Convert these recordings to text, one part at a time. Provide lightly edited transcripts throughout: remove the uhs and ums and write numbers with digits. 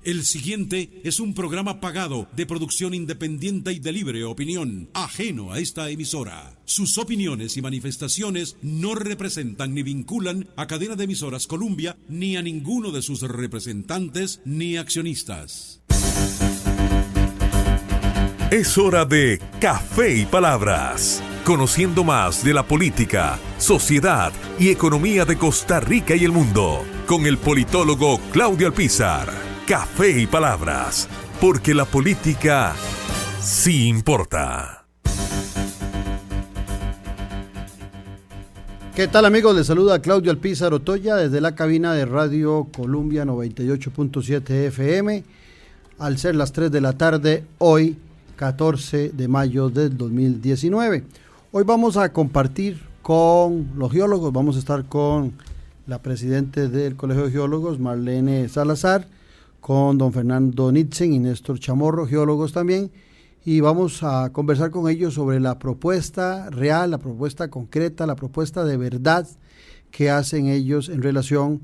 El siguiente es un programa pagado de producción independiente y de libre opinión, ajeno a esta emisora. Sus opiniones y manifestaciones no representan ni vinculan a Cadena de Emisoras Columbia, ni a ninguno de sus representantes ni accionistas. Es hora de Café y Palabras, conociendo más de la política, sociedad y economía de Costa Rica y el mundo, con el politólogo Claudio Alpizar. Café y Palabras, porque la política sí importa. ¿Qué tal, amigos? Les saluda Claudio Alpizar Otoya desde la cabina de Radio Columbia 98.7 FM, al ser las 3 de la tarde, hoy 14 de mayo del 2019. Hoy vamos a compartir con los geólogos, vamos a estar con la presidenta del Colegio de Geólogos, Marlene Salazar, con don Fernando Nitzen y Néstor Chamorro, geólogos también, y vamos a conversar con ellos sobre la propuesta real, la propuesta concreta, la propuesta de verdad que hacen ellos en relación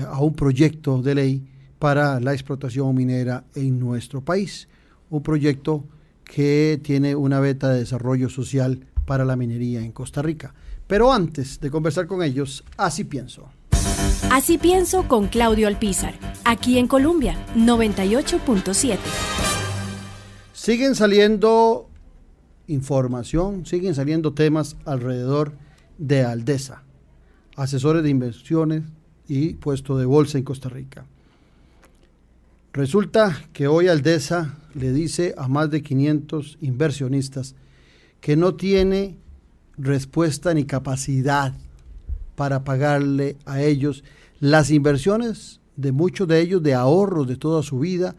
a un proyecto de ley para la explotación minera en nuestro país, un proyecto que tiene una beta de desarrollo social para la minería en Costa Rica. Pero antes de conversar con ellos, así pienso. Así pienso con Claudio Alpizar, aquí en Columbia 98.7. Siguen saliendo información, siguen saliendo temas alrededor de Aldesa, asesores de inversiones y puesto de bolsa en Costa Rica. Resulta que hoy Aldesa le dice a más de 500 inversionistas que no tiene respuesta ni capacidad para pagarle a ellos las inversiones de muchos de ellos, de ahorros de toda su vida,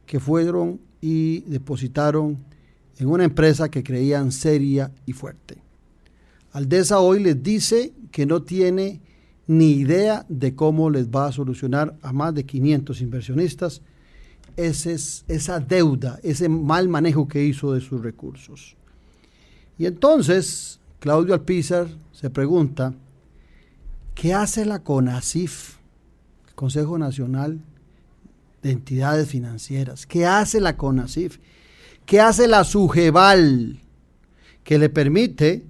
que fueron y depositaron en una empresa que creían seria y fuerte. Aldesa hoy les dice que no tiene ni idea de cómo les va a solucionar a más de 500 inversionistas esa deuda, ese mal manejo que hizo de sus recursos. Y entonces Claudio Alpizar se pregunta, ¿qué hace la CONACYF, el Consejo Nacional de Entidades Financieras? ¿Qué hace la CONACYF? ¿Qué hace la SUGEVAL, que le permite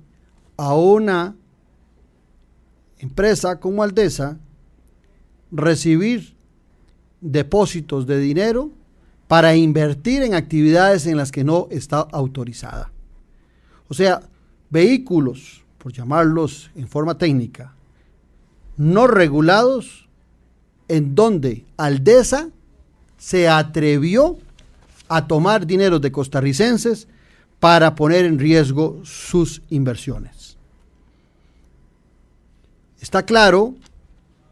a una empresa como Aldesa recibir depósitos de dinero para invertir en actividades en las que no está autorizada? O sea, vehículos, por llamarlos en forma técnica, no regulados, en donde Aldesa se atrevió a tomar dinero de costarricenses para poner en riesgo sus inversiones. Está claro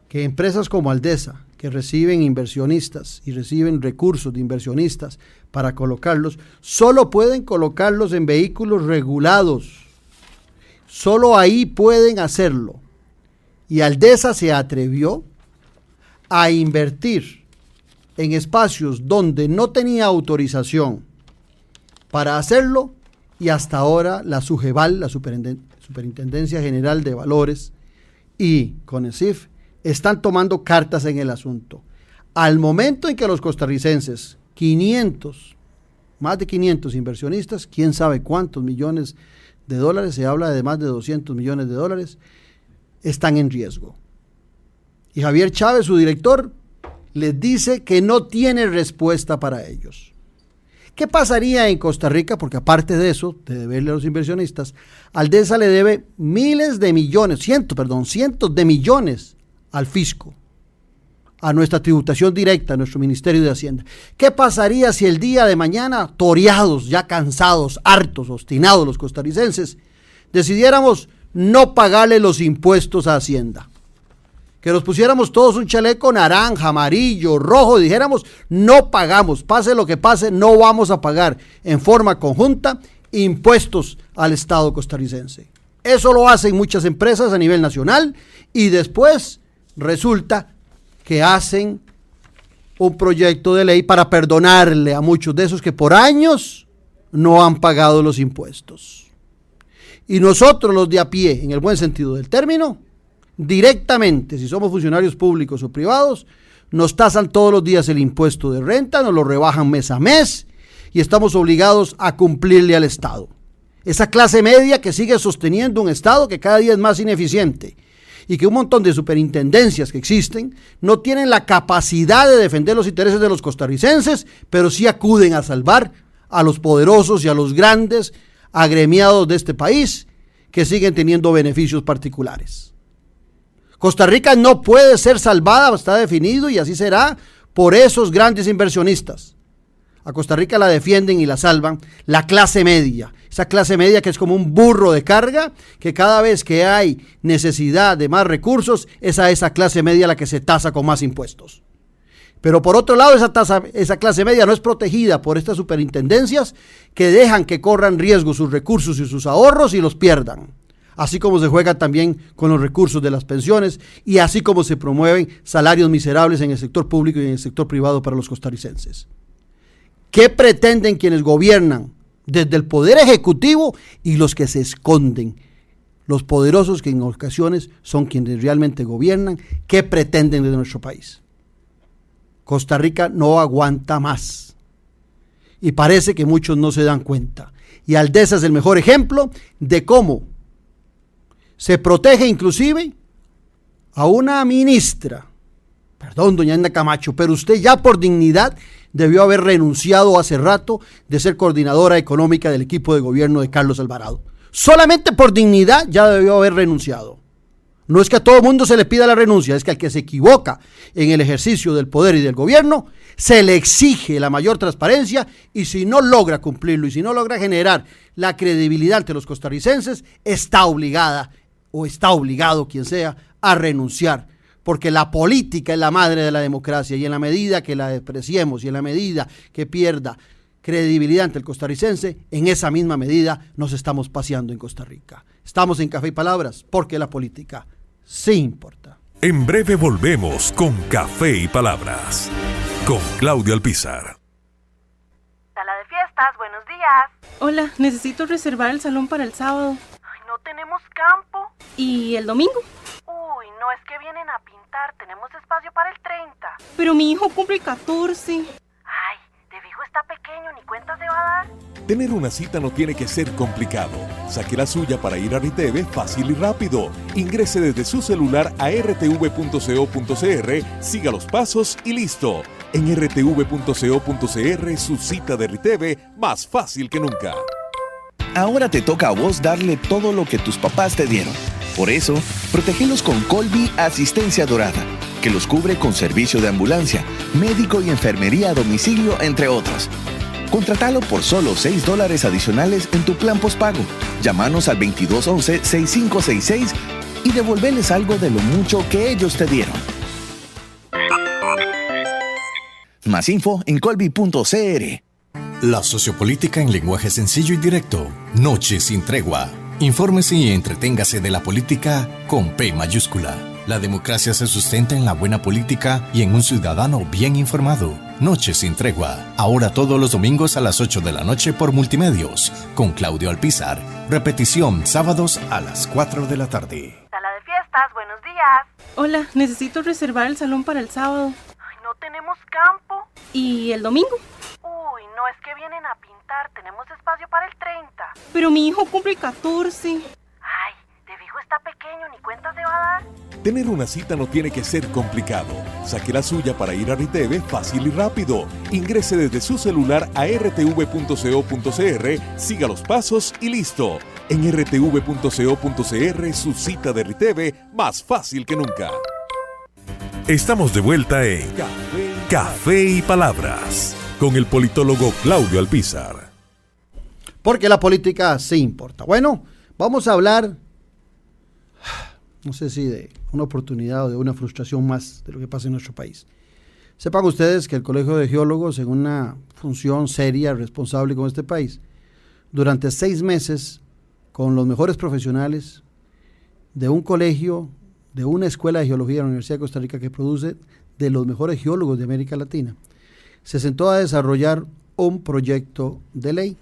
que empresas como Aldesa, que reciben inversionistas y reciben recursos de inversionistas para colocarlos, solo pueden colocarlos en vehículos regulados. Solo ahí pueden hacerlo. Y Aldesa se atrevió a invertir en espacios donde no tenía autorización para hacerlo, y hasta ahora la SUGEVAL, la Superintendencia General de Valores, y CONACYF están tomando cartas en el asunto. Al momento en que los costarricenses, más de 500 inversionistas, quién sabe cuántos millones de dólares, se habla de más de 200 millones de dólares, están en riesgo. Y Javier Chávez, su director, les dice que no tiene respuesta para ellos. ¿Qué pasaría en Costa Rica? Porque aparte de eso, de deberle a los inversionistas, Aldesa le debe cientos de millones al fisco, a nuestra tributación directa, a nuestro Ministerio de Hacienda. ¿Qué pasaría si el día de mañana, toreados, ya cansados, hartos, obstinados los costarricenses, decidiéramos no pagarle los impuestos a Hacienda? Que nos pusiéramos todos un chaleco naranja, amarillo, rojo, y dijéramos, no pagamos, pase lo que pase, no vamos a pagar en forma conjunta impuestos al Estado costarricense. Eso lo hacen muchas empresas a nivel nacional, y después resulta que hacen un proyecto de ley para perdonarle a muchos de esos que por años no han pagado los impuestos. Y nosotros, los de a pie, en el buen sentido del término, directamente, si somos funcionarios públicos o privados, nos tasan todos los días el impuesto de renta, nos lo rebajan mes a mes y estamos obligados a cumplirle al Estado. Esa clase media que sigue sosteniendo un Estado que cada día es más ineficiente y que un montón de superintendencias que existen no tienen la capacidad de defender los intereses de los costarricenses, pero sí acuden a salvar a los poderosos y a los grandes agremiados de este país que siguen teniendo beneficios particulares. Costa Rica no puede ser salvada, está definido y así será, por esos grandes inversionistas. A Costa Rica la defienden y la salvan la clase media, esa clase media que es como un burro de carga, que cada vez que hay necesidad de más recursos, es a esa clase media la que se tasa con más impuestos. Pero por otro lado, esa clase media no es protegida por estas superintendencias que dejan que corran riesgo sus recursos y sus ahorros y los pierdan. Así como se juega también con los recursos de las pensiones y así como se promueven salarios miserables en el sector público y en el sector privado para los costarricenses. ¿Qué pretenden quienes gobiernan desde el poder ejecutivo y los que se esconden? Los poderosos que en ocasiones son quienes realmente gobiernan. ¿Qué pretenden de nuestro país? Costa Rica no aguanta más. Y parece que muchos no se dan cuenta. Y Aldesa es el mejor ejemplo de cómo se protege inclusive a una ministra. Perdón, doña Ana Camacho, pero usted ya por dignidad debió haber renunciado hace rato de ser coordinadora económica del equipo de gobierno de Carlos Alvarado. Solamente por dignidad ya debió haber renunciado. No es que a todo mundo se le pida la renuncia, es que al que se equivoca en el ejercicio del poder y del gobierno, se le exige la mayor transparencia y si no logra cumplirlo y si no logra generar la credibilidad ante los costarricenses, está obligada o está obligado quien sea a renunciar. Porque la política es la madre de la democracia y en la medida que la despreciemos y en la medida que pierda credibilidad ante el costarricense, en esa misma medida nos estamos paseando en Costa Rica. Estamos en Café y Palabras porque la política sí importa. En breve volvemos con Café y Palabras, con Claudio Alpizar. Sala de fiestas, buenos días. Hola, necesito reservar el salón para el sábado. Ay, no tenemos campo. ¿Y el domingo? Uy, no, es que vienen a pintar, tenemos espacio para el 30. Pero mi hijo cumple el 14. Ay, de fijo está pequeño, ni cuenta se va a dar. Tener una cita no tiene que ser complicado. Saque la suya para ir a RITEVE fácil y rápido. Ingrese desde su celular a rtv.co.cr, siga los pasos y listo. En rtv.co.cr su cita de RITEVE más fácil que nunca. Ahora te toca a vos darle todo lo que tus papás te dieron. Por eso, protégelos con Colby Asistencia Dorada, que los cubre con servicio de ambulancia, médico y enfermería a domicilio, entre otros. Contratalo por solo $6 adicionales en tu plan postpago. Llámanos al 2211-6566 y devolverles algo de lo mucho que ellos te dieron. Más info en colby.cr. La sociopolítica en lenguaje sencillo y directo. Noche sin tregua. Infórmese y entreténgase de la política con P mayúscula. La democracia se sustenta en la buena política y en un ciudadano bien informado. Noche sin tregua. Ahora todos los domingos a las 8 de la noche por Multimedios. Con Claudio Alpizar. Repetición sábados a las 4 de la tarde. Sala de fiestas, buenos días. Hola, necesito reservar el salón para el sábado. Ay, no tenemos campo. ¿Y el domingo? Uy, no, es que vienen a pintar, tenemos espacio para el 30. Pero mi hijo cumple el 14. Ay, de fijo está pequeño, ni cuenta se va a dar. Tener una cita no tiene que ser complicado. Saque la suya para ir a RITEVE fácil y rápido. Ingrese desde su celular a rtv.co.cr, siga los pasos y listo. En rtv.co.cr su cita de RITEVE más fácil que nunca. Estamos de vuelta en Café y Palabras con el politólogo Claudio Alpizar. Porque la política sí importa. Bueno, vamos a hablar, no sé si de una oportunidad o de una frustración más de lo que pasa en nuestro país. Sepan ustedes que el Colegio de Geólogos, en una función seria, responsable con este país, durante 6 meses, con los mejores profesionales de un colegio, de una escuela de geología de la Universidad de Costa Rica que produce de los mejores geólogos de América Latina, se sentó a desarrollar un proyecto de ley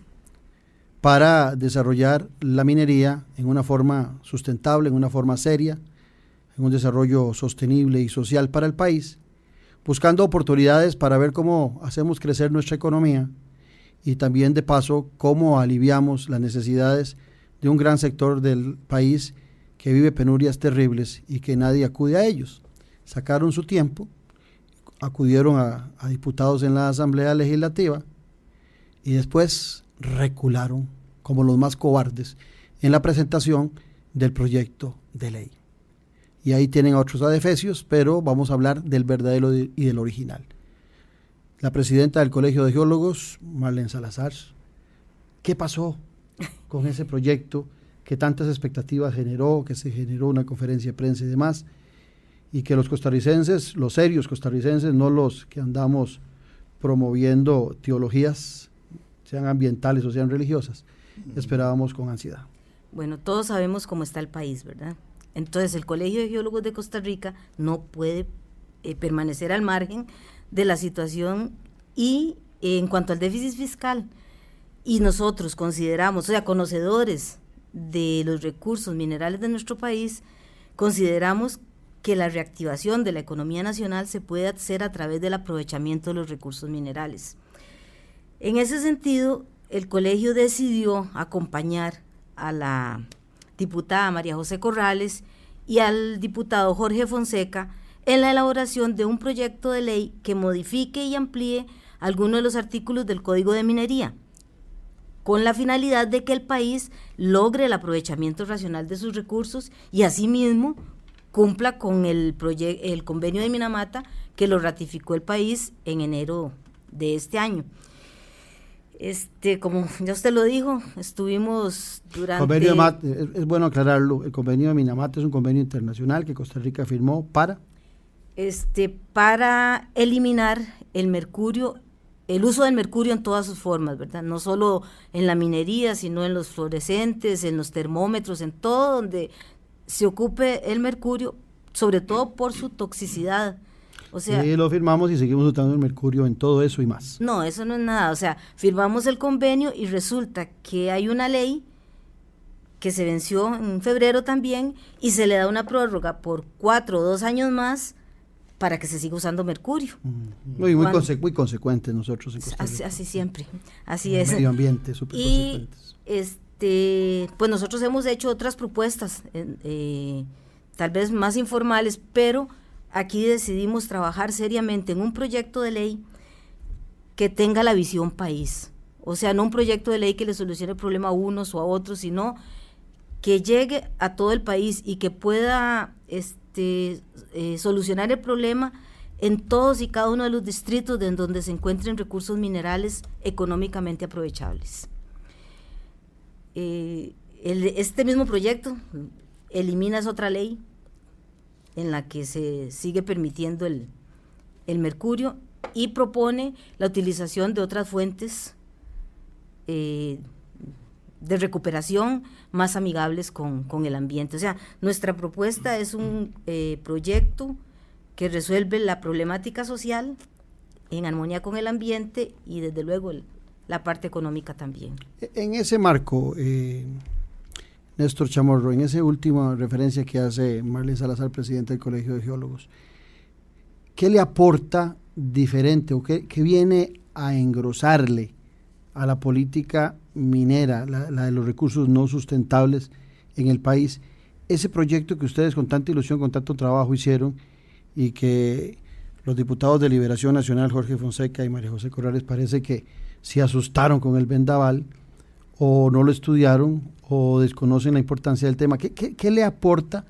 para desarrollar la minería en una forma sustentable, en una forma seria, en un desarrollo sostenible y social para el país, buscando oportunidades para ver cómo hacemos crecer nuestra economía y también de paso cómo aliviamos las necesidades de un gran sector del país que vive penurias terribles y que nadie acude a ellos. Sacaron su tiempo, acudieron a diputados en la Asamblea Legislativa y después recularon como los más cobardes en la presentación del proyecto de ley. Y ahí tienen a otros adefesios, pero vamos a hablar del verdadero y del original. La presidenta del Colegio de Geólogos, Marlene Salazar, ¿qué pasó con ese proyecto que tantas expectativas generó, que se generó una conferencia de prensa y demás, y que los costarricenses, los serios costarricenses, no los que andamos promoviendo teologías, sean ambientales o sean religiosas, esperábamos con ansiedad? Bueno, todos sabemos cómo está el país, ¿verdad? Entonces, el Colegio de Geólogos de Costa Rica no puede permanecer al margen de la situación y en cuanto al déficit fiscal, y nosotros consideramos, o sea, conocedores de los recursos minerales de nuestro país, consideramos que la reactivación de la economía nacional se puede hacer a través del aprovechamiento de los recursos minerales. En ese sentido, el colegio decidió acompañar a la diputada María José Corrales y al diputado Jorge Fonseca en la elaboración de un proyecto de ley que modifique y amplíe algunos de los artículos del Código de Minería, con la finalidad de que el país logre el aprovechamiento racional de sus recursos y asimismo cumpla con el convenio de Minamata que lo ratificó el país en enero de este año. Como ya usted lo dijo, estuvimos durante... es bueno aclararlo, el convenio de Minamata es un convenio internacional que Costa Rica firmó para eliminar el mercurio, el uso del mercurio en todas sus formas, ¿verdad? No solo en la minería, sino en los fluorescentes, en los termómetros, en todo donde se ocupe el mercurio, sobre todo por su toxicidad. O sea, sí, lo firmamos y seguimos usando el mercurio en todo eso y más. No, eso no es nada. O sea, firmamos el convenio y resulta que hay una ley que se venció en febrero también y se le da una prórroga por 4 o 2 años más para que se siga usando mercurio. Muy consecuentes nosotros en Costa Rica. Así siempre, así es. Medio ambiente, súper consecuentes. Pues nosotros hemos hecho otras propuestas, tal vez más informales, pero aquí decidimos trabajar seriamente en un proyecto de ley que tenga la visión país. O sea, no un proyecto de ley que le solucione el problema a unos o a otros, sino que llegue a todo el país y que pueda solucionar el problema en todos y cada uno de los distritos en donde se encuentren recursos minerales económicamente aprovechables. Este mismo proyecto elimina esa otra ley en la que se sigue permitiendo el mercurio y propone la utilización de otras fuentes de recuperación más amigables con el ambiente. O sea, nuestra propuesta es un proyecto que resuelve la problemática social en armonía con el ambiente y desde luego la parte económica también. En ese marco, Néstor Chamorro, en esa última referencia que hace Marlene Salazar, presidente del Colegio de Geólogos, ¿qué le aporta diferente o qué viene a engrosarle a la política minera, la de los recursos no sustentables en el país, ese proyecto que ustedes con tanta ilusión, con tanto trabajo hicieron y que los diputados de Liberación Nacional, Jorge Fonseca y María José Corrales, parece que se asustaron con el vendaval o no lo estudiaron o desconocen la importancia del tema? ¿Qué le aporta?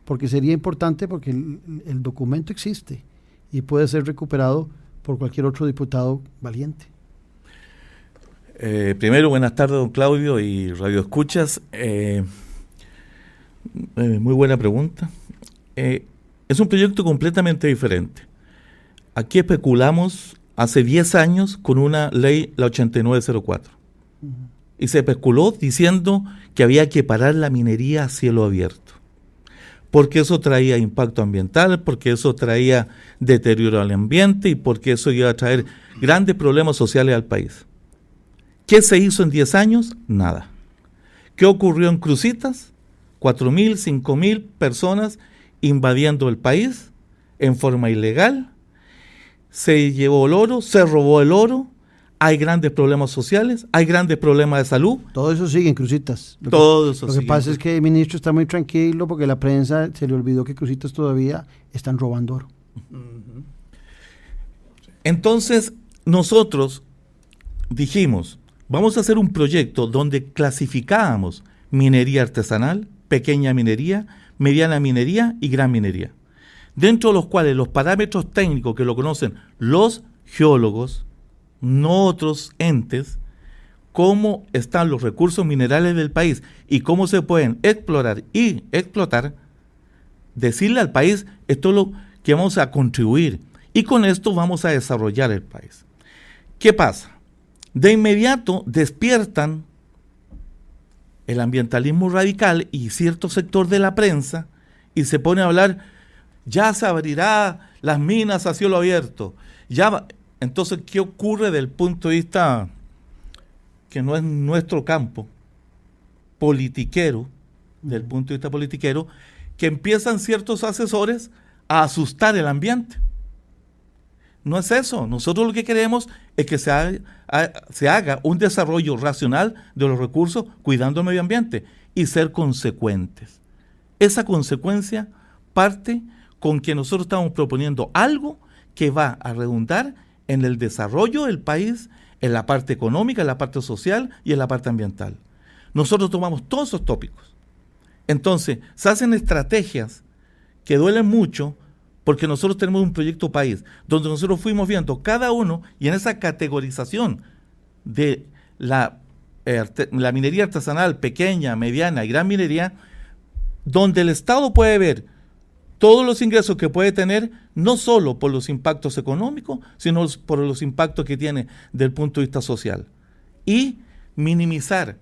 Porque sería importante, porque el documento existe y puede ser recuperado por cualquier otro diputado valiente. Primero, buenas tardes, don Claudio y Radio Escuchas. Muy buena pregunta. Es un proyecto completamente diferente. Aquí especulamos hace 10 años con una ley, la 8904. Y se especuló diciendo que había que parar la minería a cielo abierto, porque eso traía impacto ambiental, porque eso traía deterioro al ambiente y porque eso iba a traer grandes problemas sociales al país. ¿Qué se hizo en 10 años? Nada. ¿Qué ocurrió en Cruzitas? 4.000, 5.000 personas invadiendo el país en forma ilegal se llevó el oro, se robó el oro, hay grandes problemas sociales, hay grandes problemas de salud. Todo eso sigue en Cruzitas. Todo eso Lo que sigue. pasa es que el ministro está muy tranquilo porque la prensa se le olvidó que Cruzitas todavía están robando oro. Entonces, nosotros dijimos, vamos a hacer un proyecto donde clasificábamos minería artesanal, pequeña minería, mediana minería y gran minería, dentro de los cuales los parámetros técnicos que lo conocen los geólogos, no otros entes, cómo están los recursos minerales del país y cómo se pueden explorar y explotar, decirle al país, esto es lo que vamos a contribuir y con esto vamos a desarrollar el país. ¿Qué pasa? De inmediato despiertan el ambientalismo radical y cierto sector de la prensa y se pone a hablar, ya se abrirá las minas a cielo abierto. Entonces, ¿qué ocurre desde el punto de vista que no es nuestro campo politiquero, del punto de vista politiquero, que empiezan ciertos asesores a asustar el ambiente? No es eso. Nosotros lo que queremos es que se haga un desarrollo racional de los recursos cuidando el medio ambiente y ser consecuentes. Esa consecuencia parte con que nosotros estamos proponiendo algo que va a redundar en el desarrollo del país, en la parte económica, en la parte social y en la parte ambiental. Nosotros tomamos todos esos tópicos. Entonces, se hacen estrategias que duelen mucho porque nosotros tenemos un proyecto país donde nosotros fuimos viendo cada uno y en esa categorización de la minería artesanal, pequeña, mediana y gran minería, donde el Estado puede ver todos los ingresos que puede tener, no solo por los impactos económicos, sino por los impactos que tiene del punto de vista social. Y minimizar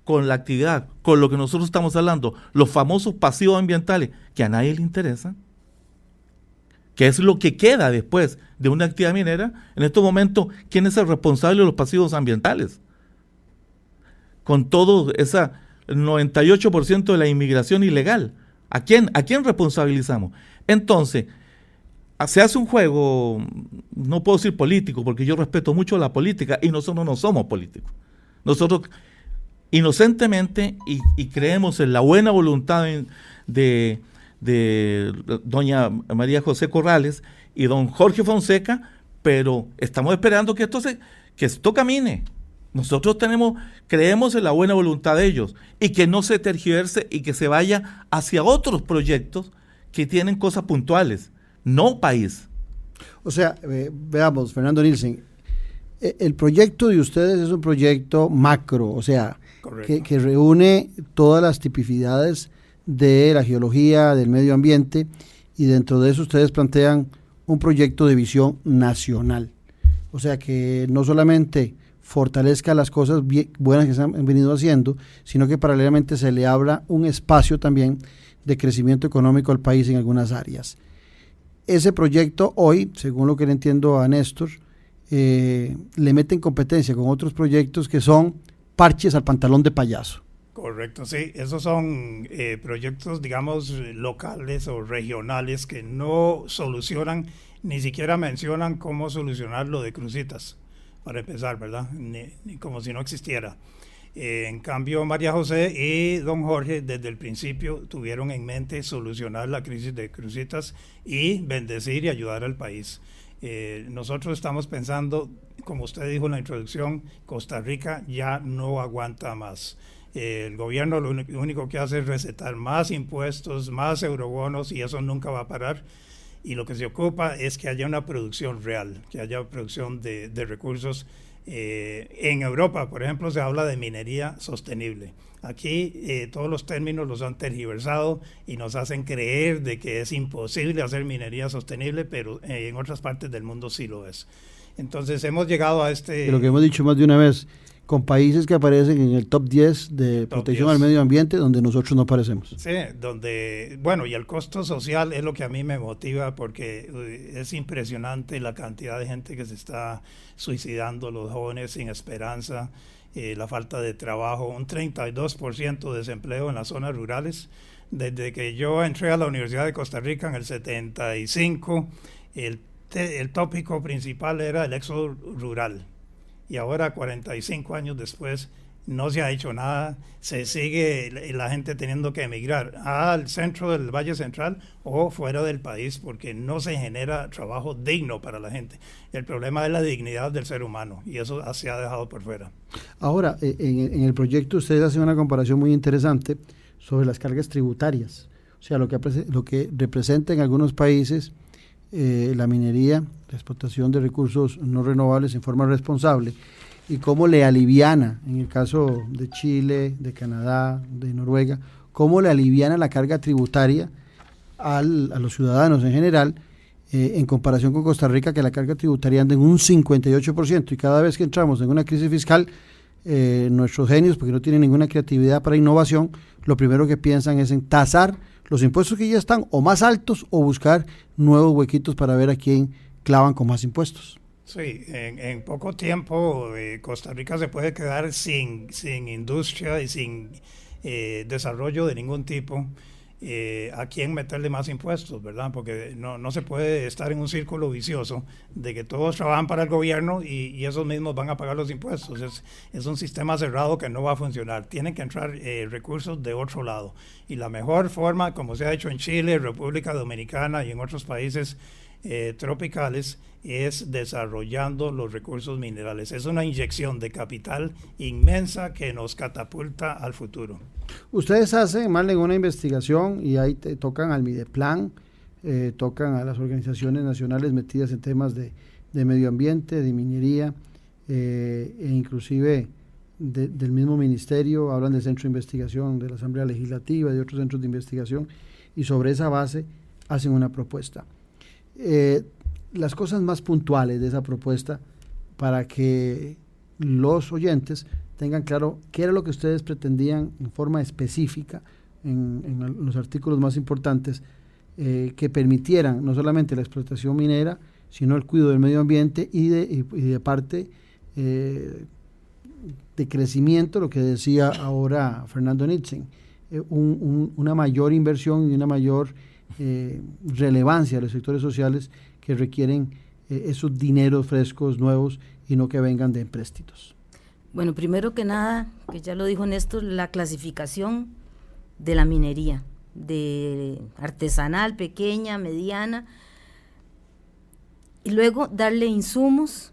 con la actividad, con lo que nosotros estamos hablando, los famosos pasivos ambientales que a nadie le interesan, que es lo que queda después de una actividad minera. En estos momentos, ¿quién es el responsable de los pasivos ambientales? Con todo ese 98% de la inmigración ilegal, ¿a quién responsabilizamos? Entonces, se hace un juego, no puedo decir político, porque yo respeto mucho la política y nosotros no somos políticos. Nosotros inocentemente y creemos en la buena voluntad de doña María José Corrales y don Jorge Fonseca, pero estamos esperando que esto camine. Nosotros creemos en la buena voluntad de ellos y que no se tergiverse y que se vaya hacia otros proyectos que tienen cosas puntuales, no país. O sea, veamos, Fernando Nielsen, el proyecto de ustedes es un proyecto macro, o sea, que reúne todas las tipicidades de la geología, del medio ambiente, y dentro de eso ustedes plantean un proyecto de visión nacional. O sea, que no solamente fortalezca las cosas buenas que se han venido haciendo, sino que paralelamente se le abra un espacio también de crecimiento económico al país en algunas áreas. Ese proyecto hoy, según lo que le entiendo a Néstor, le mete en competencia con otros proyectos que son parches al pantalón de payaso. Correcto, sí, esos son proyectos, digamos, locales o regionales que no solucionan, ni siquiera mencionan cómo solucionar lo de Cruzitas, para empezar, ¿verdad? Ni como si no existiera. En cambio, María José y don Jorge desde el principio tuvieron en mente solucionar la crisis de Cruzitas y bendecir y ayudar al país. Nosotros estamos pensando, como usted dijo en la introducción, Costa Rica ya no aguanta más. El gobierno lo único que hace es recetar más impuestos, más eurobonos, y eso nunca va a parar. Y lo que se ocupa es que haya una producción real, que haya producción de recursos. En Europa, por ejemplo, se habla de minería sostenible. Aquí todos los términos los han tergiversado y nos hacen creer de que es imposible hacer minería sostenible, pero en otras partes del mundo sí lo es. Entonces hemos llegado a lo que hemos dicho más de una vez, con países que aparecen en el top 10 de protección al medio ambiente, donde nosotros no aparecemos. Sí, y el costo social es lo que a mí me motiva, porque es impresionante la cantidad de gente que se está suicidando, los jóvenes sin esperanza, la falta de trabajo, un 32% de desempleo en las zonas rurales. Desde que yo entré a la Universidad de Costa Rica en el 75, el el tópico principal era el éxodo rural. Y ahora, 45 años después, no se ha hecho nada. Se sigue la gente teniendo que emigrar al centro del Valle Central o fuera del país porque no se genera trabajo digno para la gente. El problema es la dignidad del ser humano y eso se ha dejado por fuera. Ahora, en el proyecto ustedes hacen una comparación muy interesante sobre las cargas tributarias. O sea, lo que representa en algunos países la minería, la explotación de recursos no renovables en forma responsable, y cómo le aliviana, en el caso de Chile, de Canadá, de Noruega, cómo le aliviana la carga tributaria a los ciudadanos en general, en comparación con Costa Rica, que la carga tributaria anda en un 58%, y cada vez que entramos en una crisis fiscal, nuestros genios, porque no tienen ninguna creatividad para innovación, lo primero que piensan es en tasar los impuestos que ya están o más altos o buscar nuevos huequitos para ver a quién clavan con más impuestos. Sí, en poco tiempo Costa Rica se puede quedar sin industria y sin desarrollo de ningún tipo. ¿A quién meterle más impuestos, verdad? Porque no se puede estar en un círculo vicioso de que todos trabajan para el gobierno y esos mismos van a pagar los impuestos. Es un sistema cerrado que no va a funcionar. Tienen que entrar recursos de otro lado. Y la mejor forma, como se ha hecho en Chile, República Dominicana y en otros países tropicales, es desarrollando los recursos minerales. Es una inyección de capital inmensa que nos catapulta al futuro. Ustedes hacen, Marlene, una investigación y ahí tocan al Mideplan, tocan a las organizaciones nacionales metidas en temas de medio ambiente, de minería, e inclusive del mismo ministerio, hablan del centro de investigación de la Asamblea Legislativa, de otros centros de investigación, y sobre esa base hacen una propuesta. Las cosas más puntuales de esa propuesta para que los oyentes tengan claro qué era lo que ustedes pretendían en forma específica en los artículos más importantes, que permitieran no solamente la explotación minera, sino el cuidado del medio ambiente y de parte de crecimiento, lo que decía ahora Fernando Nitzen, una mayor inversión y una mayor relevancia de los sectores sociales que requieren esos dineros frescos, nuevos, y no que vengan de empréstitos. Bueno, primero que nada, que ya lo dijo Néstor, la clasificación de la minería, de artesanal, pequeña, mediana, y luego darle insumos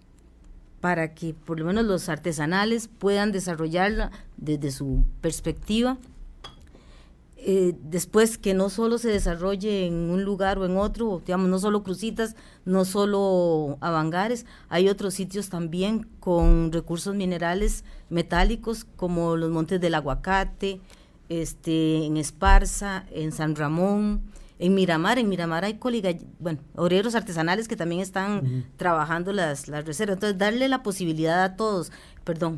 para que por lo menos los artesanales puedan desarrollarla desde su perspectiva. Después que no solo se desarrolle en un lugar o en otro, digamos, no solo Cruzitas, no solo Avangares, hay otros sitios también con recursos minerales metálicos como los Montes del Aguacate, en Esparza, en San Ramón, en Miramar hay obreros artesanales que también están trabajando las reservas. Entonces, darle la posibilidad a todos,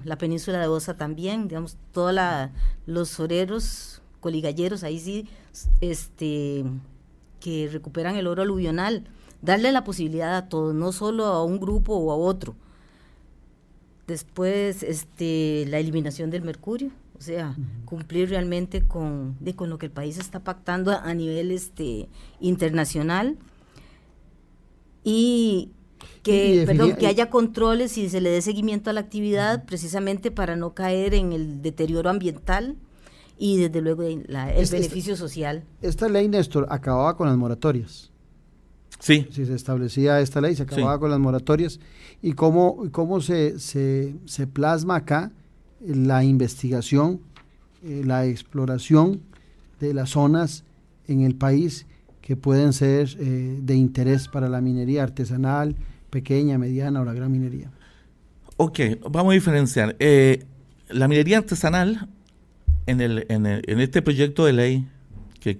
la península de Osa también, digamos, todos los obreros coligalleros, ahí sí, que recuperan el oro aluvional, darle la posibilidad a todos, no solo a un grupo o a otro. Después, la eliminación del mercurio, o sea, cumplir realmente con lo que el país está pactando a nivel internacional, y que haya controles y se le dé seguimiento a la actividad, precisamente para no caer en el deterioro ambiental y desde luego el beneficio social. Esta ley, Néstor, acababa con las moratorias. Sí. Si se establecía esta ley, se acababa con las moratorias. ¿Y cómo se plasma acá la investigación, la exploración de las zonas en el país que pueden ser de interés para la minería artesanal, pequeña, mediana o la gran minería? Ok, vamos a diferenciar. La minería artesanal, en este proyecto de ley que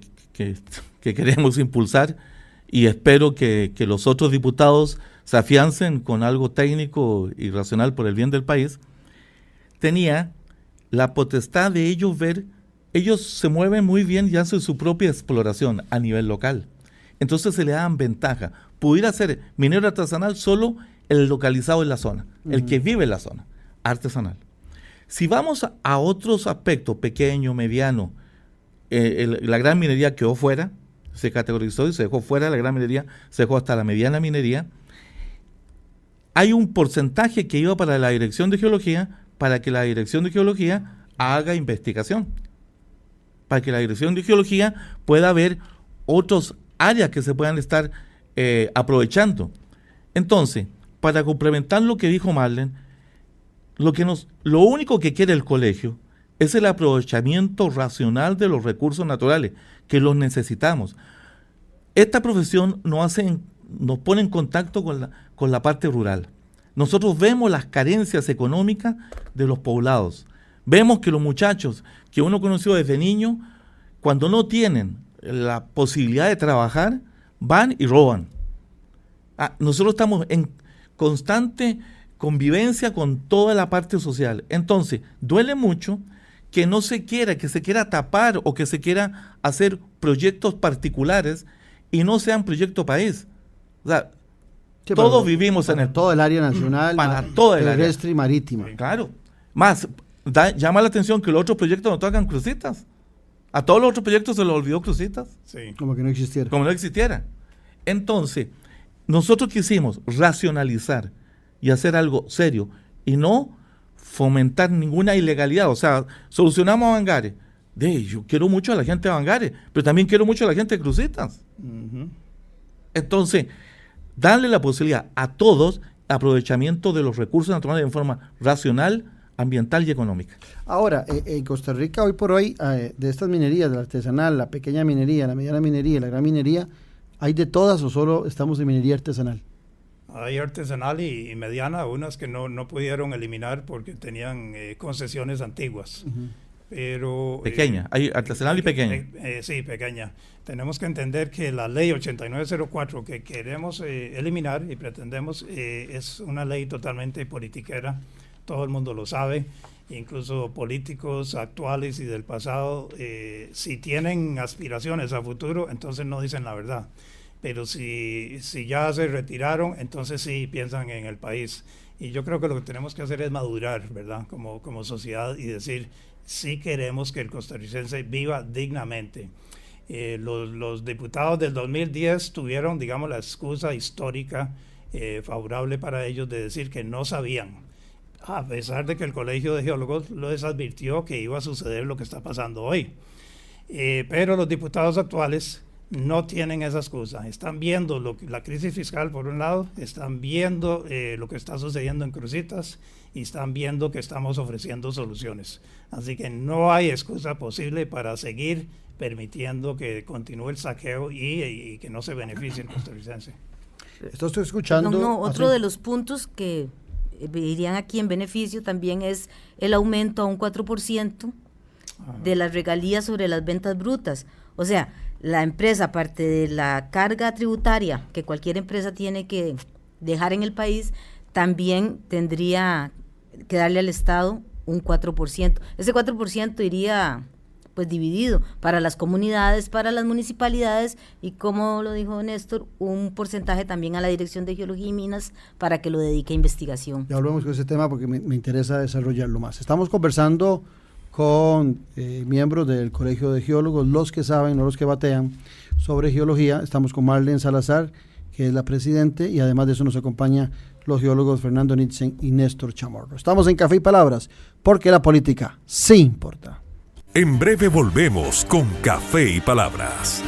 queremos impulsar, y espero que los otros diputados se afiancen con algo técnico y racional por el bien del país, tenía la potestad de ellos ellos se mueven muy bien y hacen su propia exploración a nivel local. Entonces se le dan ventaja. Pudiera ser minero artesanal solo el localizado en la zona, el que vive en la zona, artesanal. Si vamos a otros aspectos, pequeño, mediano, la gran minería quedó fuera, se categorizó y se dejó fuera la gran minería, se dejó hasta la mediana minería. hay un porcentaje que iba para la Dirección de Geología, para que la Dirección de Geología haga investigación, para que la Dirección de Geología pueda ver otras áreas que se puedan estar aprovechando. Entonces, para complementar lo que dijo Marlene, lo único que quiere el colegio es el aprovechamiento racional de los recursos naturales, que los necesitamos. Esta profesión nos pone en contacto con la parte rural. Nosotros vemos las carencias económicas de los poblados. Vemos que los muchachos que uno conoció desde niño, cuando no tienen la posibilidad de trabajar, van y roban. Nosotros estamos en constante convivencia con toda la parte social. Entonces, duele mucho que se quiera tapar o que se quiera hacer proyectos particulares y no sean proyectos país. O sea, sí, todos vivimos en todo el área nacional, para todo el terrestre área. Y marítima. Claro. Más, llama la atención que los otros proyectos no tocan Cruzitas. A todos los otros proyectos se les olvidó Cruzitas. Sí. Como que no existiera. Como no existiera. Entonces, nosotros quisimos racionalizar y hacer algo serio y no fomentar ninguna ilegalidad. O sea, solucionamos a Bangares. Yo quiero mucho a la gente de Bangares, pero también quiero mucho a la gente de Cruzitas. Uh-huh. Entonces, darle la posibilidad a todos aprovechamiento de los recursos naturales en forma racional, ambiental y económica. Ahora, en Costa Rica hoy por hoy, de estas minerías, de la artesanal, la pequeña minería, la mediana minería, la gran minería, ¿hay de todas o solo estamos en minería artesanal? Hay artesanal y mediana, unas que no pudieron eliminar porque tenían concesiones antiguas. Uh-huh. Pero pequeña, hay artesanal y pequeña. Sí, pequeña. Tenemos que entender que la ley 8904 que queremos eliminar y pretendemos es una ley totalmente politiquera. Todo el mundo lo sabe, incluso políticos actuales y del pasado, si tienen aspiraciones a futuro, entonces no dicen la verdad. Pero si ya se retiraron, entonces sí piensan en el país. Y yo creo que lo que tenemos que hacer es madurar, ¿verdad? Como sociedad y decir, sí queremos que el costarricense viva dignamente. Los diputados del 2010 tuvieron, digamos, la excusa histórica favorable para ellos de decir que no sabían, a pesar de que el Colegio de Geólogos les advirtió que iba a suceder lo que está pasando hoy. Pero los diputados actuales no tienen esa excusa. Están viendo la crisis fiscal por un lado, están viendo lo que está sucediendo en Cruzitas y están viendo que estamos ofreciendo soluciones. Así que no hay excusa posible para seguir permitiendo que continúe el saqueo y que no se beneficie el costarricense. Esto estoy escuchando. Otro de los puntos que irían aquí en beneficio también es el aumento a un 4% de las regalías sobre las ventas brutas. O sea, la empresa, aparte de la carga tributaria que cualquier empresa tiene que dejar en el país, también tendría que darle al Estado un 4%. Ese 4% iría pues dividido para las comunidades, para las municipalidades y, como lo dijo Néstor, un porcentaje también a la Dirección de Geología y Minas para que lo dedique a investigación. Ya volvemos con ese tema porque me interesa desarrollarlo más. Estamos conversando con miembros del Colegio de Geólogos, los que saben, no los que batean, sobre geología. Estamos con Marlene Salazar, que es la presidente, y además de eso nos acompaña los geólogos Fernando Nitzen y Néstor Chamorro. Estamos en Café y Palabras, porque la política sí importa. En breve volvemos con Café y Palabras,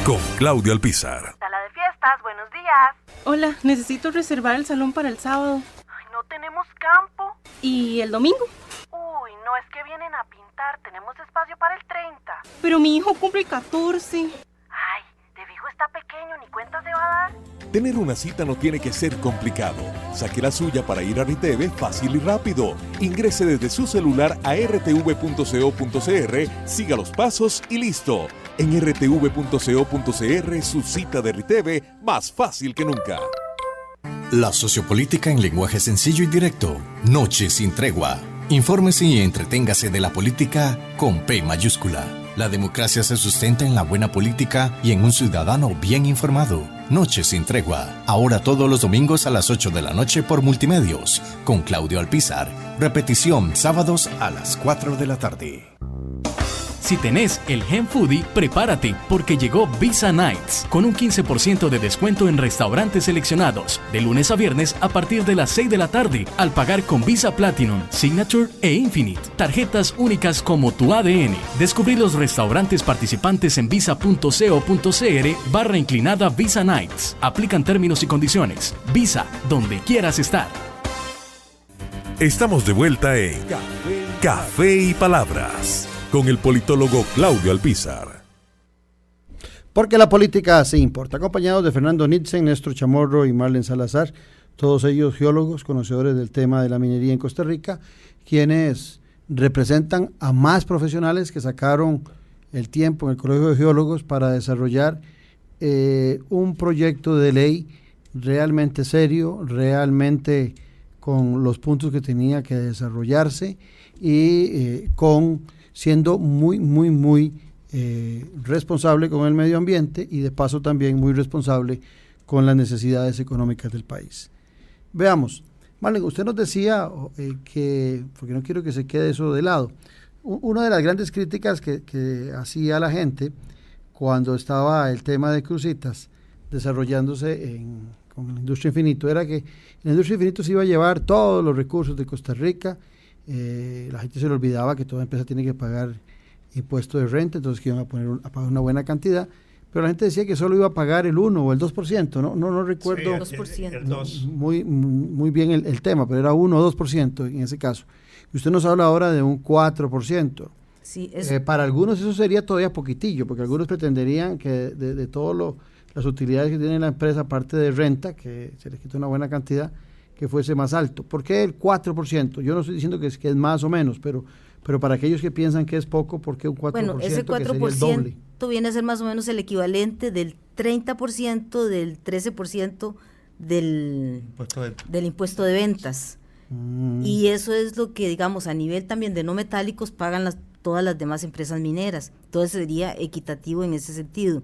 con Claudia Alpizar. Sala de fiestas, buenos días. Hola, necesito reservar el salón para el sábado. Ay, no tenemos campo. ¿Y el domingo? Uy, no, es que vienen a pintar, tenemos espacio para el 30. Pero mi hijo cumple el 14. Ay, de fijo está pequeño, ni cuenta se va a dar. Tener una cita no tiene que ser complicado. Saque la suya para ir a RTV fácil y rápido. Ingrese desde su celular a rtv.co.cr, siga los pasos y listo. En rtv.co.cr, su cita de RTV más fácil que nunca. La sociopolítica en lenguaje sencillo y directo. Noche sin tregua. Infórmese y entreténgase de la política con P mayúscula. La democracia se sustenta en la buena política y en un ciudadano bien informado. Noche sin tregua. Ahora todos los domingos a las 8 de la noche por Multimedios, con Claudio Alpizar. Repetición sábados a las 4 de la tarde. Si tenés el Gen Foodie, prepárate porque llegó Visa Nights con un 15% de descuento en restaurantes seleccionados de lunes a viernes a partir de las 6 de la tarde al pagar con Visa Platinum, Signature e Infinite. Tarjetas únicas como tu ADN. Descubrí los restaurantes participantes en visa.co.cr/inclinada Visa Nights. Aplican términos y condiciones. Visa, donde quieras estar. Estamos de vuelta en Café y Palabras con el politólogo Claudio Alpizar. Porque la política se importa. Acompañados de Fernando Nitzen, Néstor Chamorro y Marlen Salazar, todos ellos geólogos, conocedores del tema de la minería en Costa Rica, quienes representan a más profesionales que sacaron el tiempo en el Colegio de Geólogos para desarrollar un proyecto de ley realmente serio, realmente con los puntos que tenía que desarrollarse y siendo muy responsable con el medio ambiente y de paso también muy responsable con las necesidades económicas del país. Veamos, Marlen, usted nos decía que, porque no quiero que se quede eso de lado, una de las grandes críticas que hacía la gente cuando estaba el tema de Cruzitas desarrollándose con la industria infinito era que la industria infinito se iba a llevar todos los recursos de Costa Rica. La gente se le olvidaba que toda empresa tiene que pagar impuesto de renta, entonces que iban a pagar una buena cantidad, pero la gente decía que solo iba a pagar el 1 o el 2%, no recuerdo sí, el 2. muy bien el tema, pero era 1 o 2% en ese caso. Y usted nos habla ahora de un 4%. Sí, para algunos eso sería todavía poquitillo, porque algunos pretenderían que de todas las utilidades que tiene la empresa, aparte de renta, que se les quita una buena cantidad, que fuese más alto. ¿Por qué el 4%? Yo no estoy diciendo que es más o menos, pero para aquellos que piensan que es poco, ¿por qué un 4%? Bueno, ese 4% viene a ser más o menos el equivalente del 30%, del 13% del impuesto de ventas. Y eso es lo que, digamos, a nivel también de no metálicos pagan todas las demás empresas mineras. Entonces sería equitativo en ese sentido.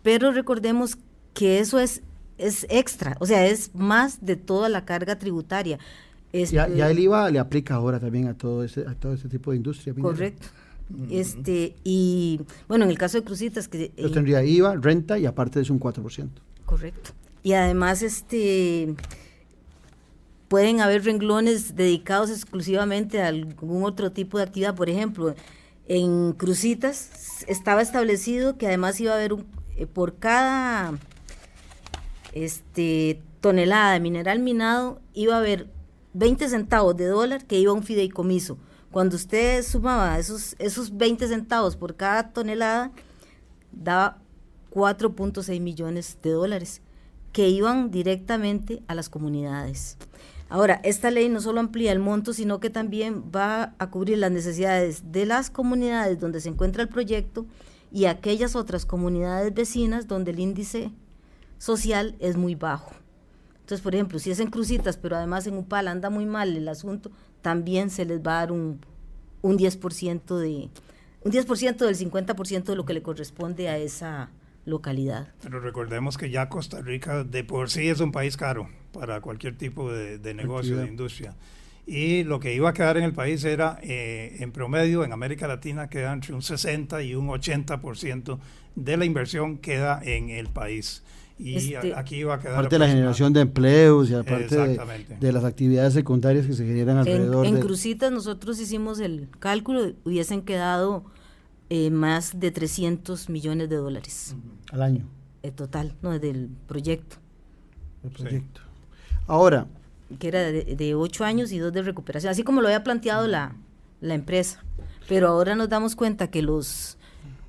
Pero recordemos que eso es extra, o sea, es más de toda la carga tributaria. Ya el IVA le aplica ahora también a todo ese tipo de industria minera. Correcto. Y bueno, en el caso de Cruzitas que yo tendría IVA, renta y aparte de eso un 4%. Correcto. Y además pueden haber renglones dedicados exclusivamente a algún otro tipo de actividad. Por ejemplo, en Cruzitas estaba establecido que además iba a haber por cada tonelada de mineral minado iba a haber 20 centavos de dólar que iba a un fideicomiso. Cuando usted sumaba esos 20 centavos por cada tonelada, daba 4.6 millones de dólares que iban directamente a las comunidades. Ahora, esta ley no solo amplía el monto, sino que también va a cubrir las necesidades de las comunidades donde se encuentra el proyecto y aquellas otras comunidades vecinas donde el índice social es muy bajo. Entonces, por ejemplo, si es en Cruzitas, pero además en Upala anda muy mal el asunto, también se les va a dar un 10% del 50% de lo que le corresponde a esa localidad. Pero recordemos que ya Costa Rica de por sí es un país caro para cualquier tipo de negocio, de industria. Y lo que iba a quedar en el país era, en promedio, en América Latina queda entre un 60 y un 80% de la inversión queda en el país. Y aquí iba a quedar... Aparte de la generación de empleos y aparte de las actividades secundarias que se generan alrededor. En Cruzitas nosotros hicimos el cálculo, hubiesen quedado más de 300 millones de dólares. Al año. Total, no, del proyecto. El proyecto. Sí. Ahora... que era de 8 años y 2 de recuperación, así como lo había planteado la empresa. Pero ahora nos damos cuenta que los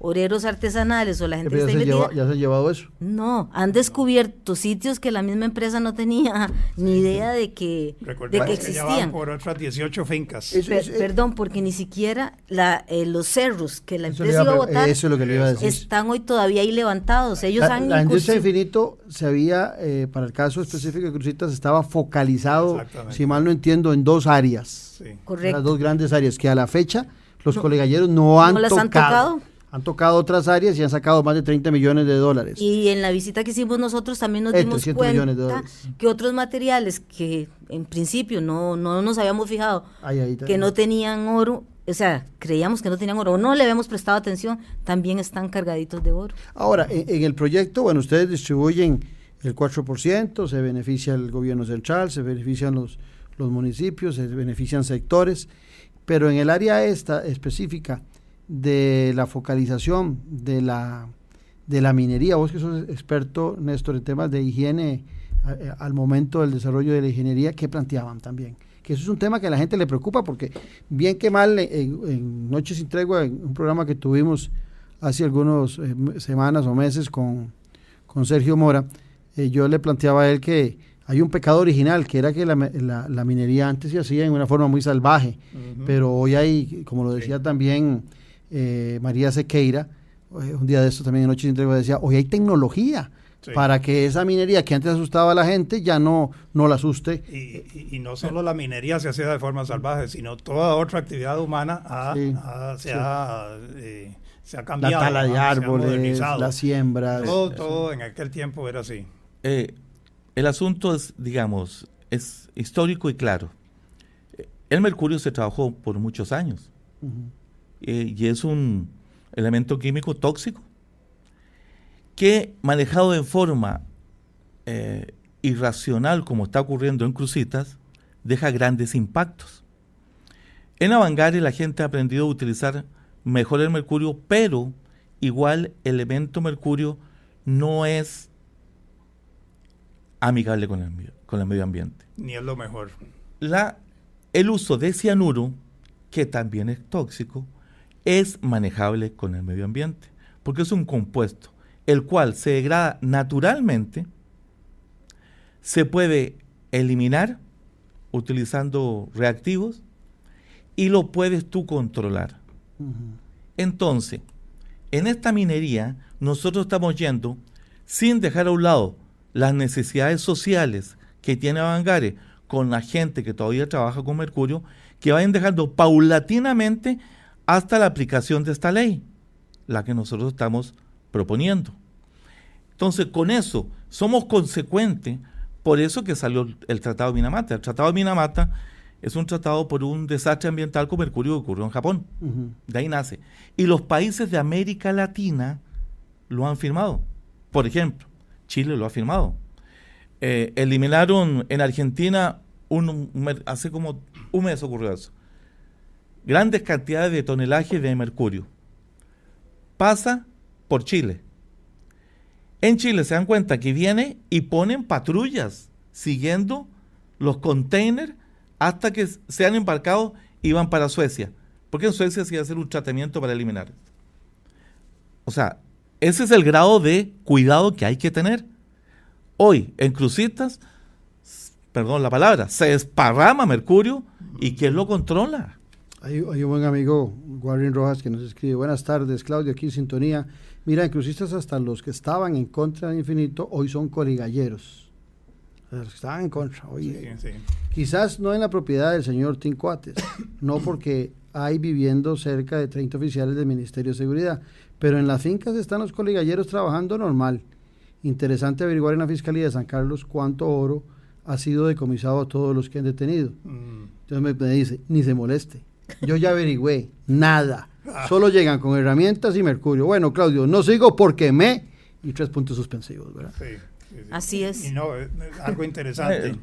obreros artesanales o la gente ¿Ya se han llevado eso? No, han descubierto sitios que la misma empresa no tenía ni idea de que existían. Que ya van por otras 18 fincas. Perdón, porque ni siquiera los cerros que la empresa iba a botar eso es lo que le iba a decir. Están hoy todavía ahí levantados. Ellos la industria infinito se había, para el caso específico de Cruzitas, estaba focalizado, si mal no entiendo, en 2 áreas. Sí. Correcto. Las 2 grandes áreas que a la fecha los colegalleros no han tocado. Han tocado otras áreas y han sacado más de 30 millones de dólares. Y en la visita que hicimos nosotros también nos dimos cuenta que otros materiales que en principio no nos habíamos fijado, que no tenían oro, o sea, creíamos que no tenían oro, o no le habíamos prestado atención, también están cargaditos de oro. Ahora, en el proyecto, bueno, ustedes distribuyen el 4%, se beneficia el gobierno central, se benefician los municipios, se benefician sectores, pero en el área esta específica de la focalización de la minería, vos que sos experto, Néstor, en temas de higiene al momento del desarrollo de la ingeniería, ¿qué planteaban también? Que eso es un tema que a la gente le preocupa, porque bien que mal en Noche Sin Tregua, en un programa que tuvimos hace algunas semanas o meses con Sergio Mora, yo le planteaba a él que hay un pecado original, que era que la minería antes se hacía en una forma muy salvaje, pero hoy hay, como lo decía también María Sequeira, un día de esto también en Noche Sin Tregua decía, hoy hay tecnología para que esa minería que antes asustaba a la gente ya no la asuste. Y no solo la minería se hacía de forma salvaje, sino toda otra actividad humana se ha cambiado. La tala de árboles, las siembras. Todo en aquel tiempo era así. El asunto es, digamos, es histórico y claro. El mercurio se trabajó por muchos años y es un elemento químico tóxico que, manejado en forma irracional, como está ocurriendo en Cruzitas, deja grandes impactos. En Avangare la gente ha aprendido a utilizar mejor el mercurio, pero igual el elemento mercurio no es amigable con el medio ambiente. Ni es lo mejor. El uso de cianuro, que también es tóxico, es manejable con el medio ambiente, porque es un compuesto el cual se degrada naturalmente, se puede eliminar utilizando reactivos y lo puedes tú controlar. Entonces, en esta minería nosotros estamos yendo sin dejar a un lado las necesidades sociales que tiene Avangare con la gente que todavía trabaja con mercurio, que vayan dejando paulatinamente hasta la aplicación de esta ley, la que nosotros estamos proponiendo. Entonces, con eso somos consecuentes, por eso que salió el Tratado de Minamata. El Tratado de Minamata es un tratado por un desastre ambiental con mercurio que ocurrió en Japón. De ahí nace. Y los países de América Latina lo han firmado. Por ejemplo, Chile lo ha firmado. Eliminaron en Argentina, hace como un mes ocurrió eso, grandes cantidades de tonelaje de mercurio. Pasa por Chile. En Chile se dan cuenta que viene y ponen patrullas siguiendo los containers hasta que sean embarcados y van para Suecia. Porque en Suecia se iba a hacer un tratamiento para eliminar. O sea, ese es el grado de cuidado que hay que tener. Hoy, en Cruzitas, perdón la palabra, se desparrama mercurio y ¿quién lo controla? Hay un buen amigo, Warren Rojas, que nos escribe: buenas tardes, Claudio, aquí en sintonía. Mira, en Cruzitas hasta los que estaban en contra del infinito hoy son coligalleros. Los que estaban en contra hoy. Sí. Quizás no en la propiedad del señor Tim Coates, no, porque hay viviendo cerca de 30 oficiales del Ministerio de Seguridad, pero en las fincas están los coligalleros trabajando normal. Interesante averiguar en la Fiscalía de San Carlos cuánto oro ha sido decomisado a todos los que han detenido. Entonces me dice, ni se moleste. Yo ya averigüé, nada. Solo llegan con herramientas y mercurio. Bueno, Claudio, no sigo porque y 3 puntos suspensivos, ¿verdad? Sí. Así es. Y no, algo interesante.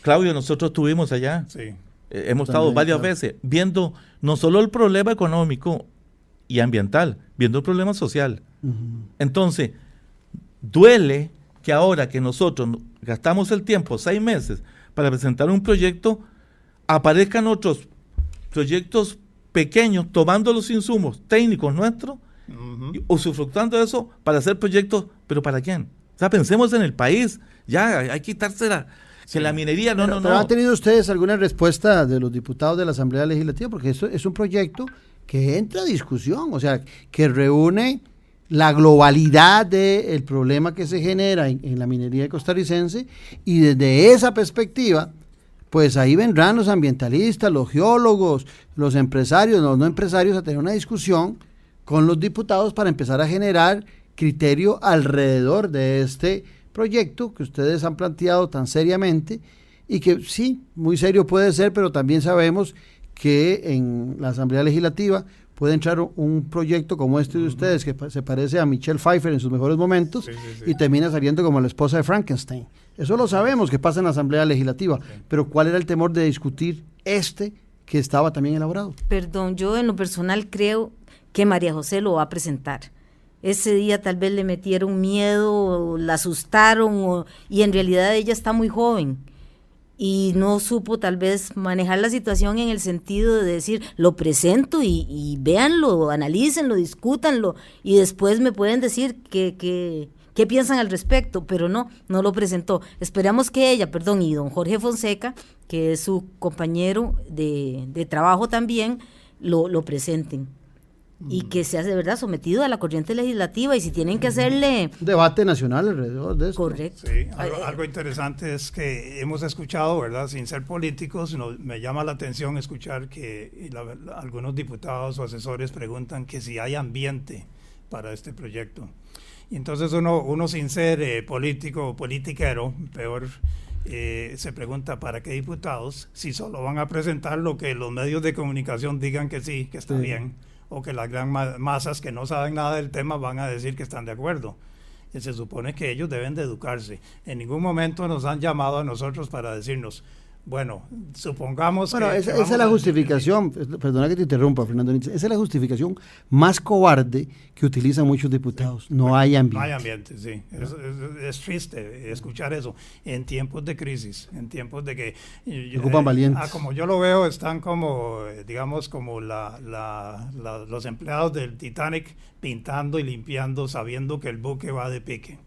Claudio, nosotros estuvimos allá. Sí. Hemos estado varias veces viendo no solo el problema económico y ambiental, viendo el problema social. Entonces, duele que ahora que nosotros gastamos el tiempo, 6 meses, para presentar un proyecto, aparezcan otros proyectos pequeños tomando los insumos técnicos nuestros, usufructuando eso para hacer proyectos, pero ¿para quién? O sea, pensemos en el país, ya hay que quitarse la minería, no. ¿Han tenido ustedes alguna respuesta de los diputados de la Asamblea Legislativa? Porque eso es un proyecto que entra a discusión, o sea, que reúne la globalidad del problema que se genera en la minería costarricense, y desde esa perspectiva, pues ahí vendrán los ambientalistas, los geólogos, los empresarios, los no empresarios, a tener una discusión con los diputados para empezar a generar criterio alrededor de este proyecto que ustedes han planteado tan seriamente, y que sí, muy serio puede ser, pero también sabemos que en la Asamblea Legislativa puede entrar un proyecto como este de ustedes, que se parece a Michelle Pfeiffer en sus mejores momentos, y termina saliendo como la esposa de Frankenstein. Eso lo sabemos que pasa en la Asamblea Legislativa, pero ¿cuál era el temor de discutir que estaba también elaborado? Perdón, yo en lo personal creo que María José lo va a presentar. Ese día tal vez le metieron miedo, la asustaron, y en realidad ella está muy joven y no supo tal vez manejar la situación en el sentido de decir, lo presento y véanlo, analícenlo, discútanlo, y después me pueden decir qué piensan al respecto, pero no lo presentó. Esperamos que ella, y don Jorge Fonseca, que es su compañero de trabajo también, lo presenten. Y que sea de verdad sometido a la corriente legislativa, y si tienen que hacerle debate nacional alrededor de eso. Correcto. Sí, algo interesante es que hemos escuchado, ¿verdad? Sin ser políticos, me llama la atención escuchar que algunos diputados o asesores preguntan que si hay ambiente para este proyecto. Y entonces uno sin ser político o politiquero, peor, se pregunta ¿para qué diputados? Si solo van a presentar lo que los medios de comunicación digan que sí, que está bien, o que las gran masas que no saben nada del tema van a decir que están de acuerdo. Y se supone que ellos deben de educarse. En ningún momento nos han llamado a nosotros para decirnos, bueno, supongamos que... Esa es la justificación, perdona que te interrumpa, Fernando, esa es la justificación más cobarde que utilizan muchos diputados. No hay ambiente. No hay ambiente, sí. Es triste escuchar eso. En tiempos de crisis, en tiempos de que... ocupan valientes. Como yo lo veo, están como, digamos, como los empleados del Titanic pintando y limpiando, sabiendo que el buque va de pique.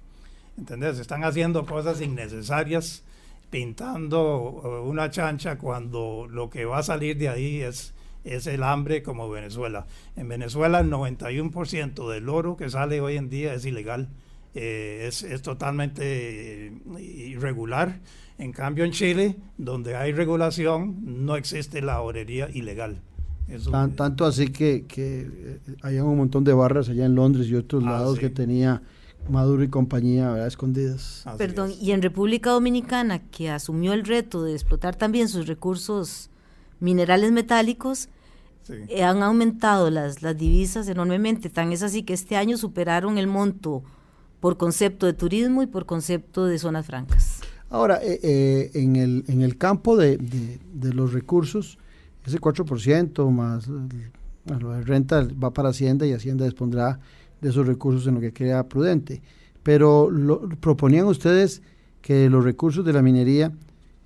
¿Entendés? Están haciendo cosas innecesarias, pintando una chancha, cuando lo que va a salir de ahí es el hambre, como Venezuela. En Venezuela el 91% del oro que sale hoy en día es ilegal, es totalmente irregular. En cambio en Chile, donde hay regulación, no existe la orería ilegal. Tanto así que hay un montón de barras allá en Londres y otros lados que tenía Maduro y compañía, ¿verdad?, escondidas. Perdón, y en República Dominicana, que asumió el reto de explotar también sus recursos minerales metálicos, han aumentado las divisas enormemente. Tan es así que este año superaron el monto por concepto de turismo y por concepto de zonas francas. Ahora, en el campo de los recursos, ese 4% más lo de renta va para Hacienda, y Hacienda dispondrá de esos recursos en lo que crea prudente. Pero proponían ustedes que los recursos de la minería,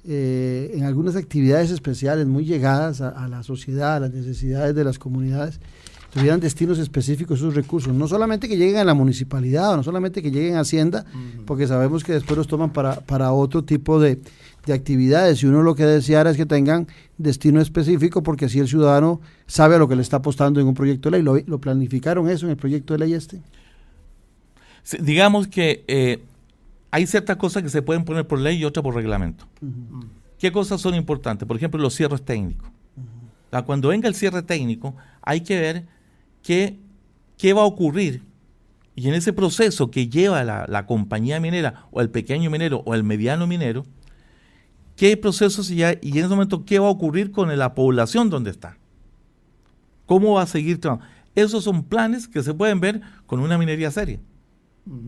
en algunas actividades especiales muy llegadas a la sociedad, a las necesidades de las comunidades, tuvieran destinos específicos esos recursos, no solamente que lleguen a la municipalidad, o no solamente que lleguen a Hacienda, porque sabemos que después los toman para otro tipo de actividades, y uno lo que deseara es que tengan destino específico, porque así el ciudadano sabe a lo que le está apostando en un proyecto de ley. ¿Lo planificaron eso en el proyecto de ley este? Sí, digamos que hay ciertas cosas que se pueden poner por ley y otras por reglamento. ¿Qué cosas son importantes? Por ejemplo, los cierres técnicos. Cuando venga el cierre técnico, hay que ver qué va a ocurrir, y en ese proceso que lleva la compañía minera, o el pequeño minero, o el mediano minero, qué procesos y en ese momento qué va a ocurrir con la población donde está, cómo va a seguir trabajando. Esos son planes que se pueden ver con una minería seria.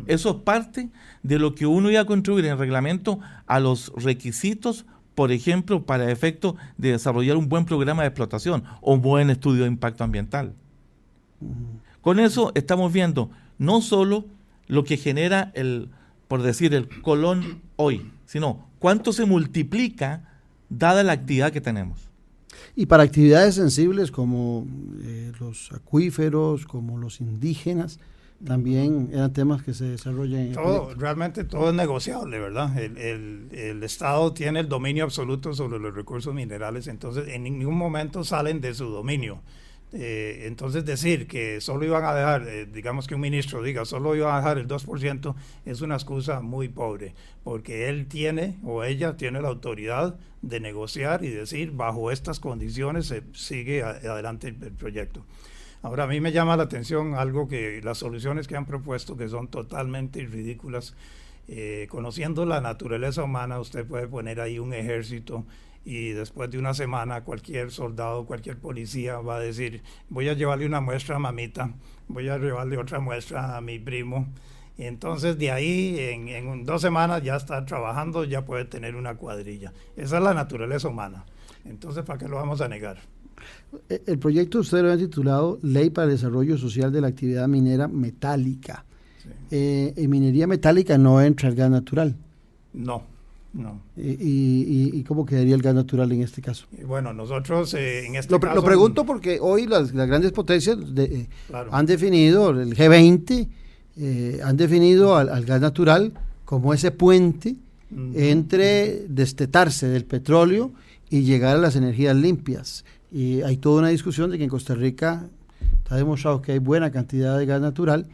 Eso es parte de lo que uno iba a contribuir en el reglamento a los requisitos, por ejemplo, para efecto de desarrollar un buen programa de explotación o un buen estudio de impacto ambiental. Con eso estamos viendo no solo lo que genera el colón hoy, sino cuánto se multiplica dada la actividad que tenemos. Y para actividades sensibles como los acuíferos, como los indígenas, también eran temas que se desarrollan. Realmente todo es negociable, ¿verdad? El Estado tiene el dominio absoluto sobre los recursos minerales, entonces en ningún momento salen de su dominio. Entonces decir que solo iban a dejar, digamos que un ministro diga, solo iban a dejar el 2%, es una excusa muy pobre, porque él tiene, o ella tiene la autoridad de negociar y decir, bajo estas condiciones se sigue adelante el proyecto. Ahora, a mí me llama la atención algo que las soluciones que han propuesto, que son totalmente ridículas. Conociendo la naturaleza humana, usted puede poner ahí un ejército y después de una semana cualquier soldado, cualquier policía va a decir, voy a llevarle una muestra a mamita, voy a llevarle otra muestra a mi primo. Y entonces de ahí en 2 semanas ya está trabajando, ya puede tener una cuadrilla. Esa es la naturaleza humana. Entonces, ¿para qué lo vamos a negar? El proyecto usted lo ha titulado Ley para el Desarrollo Social de la Actividad Minera Metálica. Sí. En minería metálica no entra el gas natural. No. ¿Y cómo quedaría el gas natural en este caso? Bueno, nosotros en este caso... Lo pregunto porque hoy las grandes potencias han definido, el G20, han definido al gas natural como ese puente entre destetarse del petróleo y llegar a las energías limpias. Y hay toda una discusión de que en Costa Rica está demostrado que hay buena cantidad de gas natural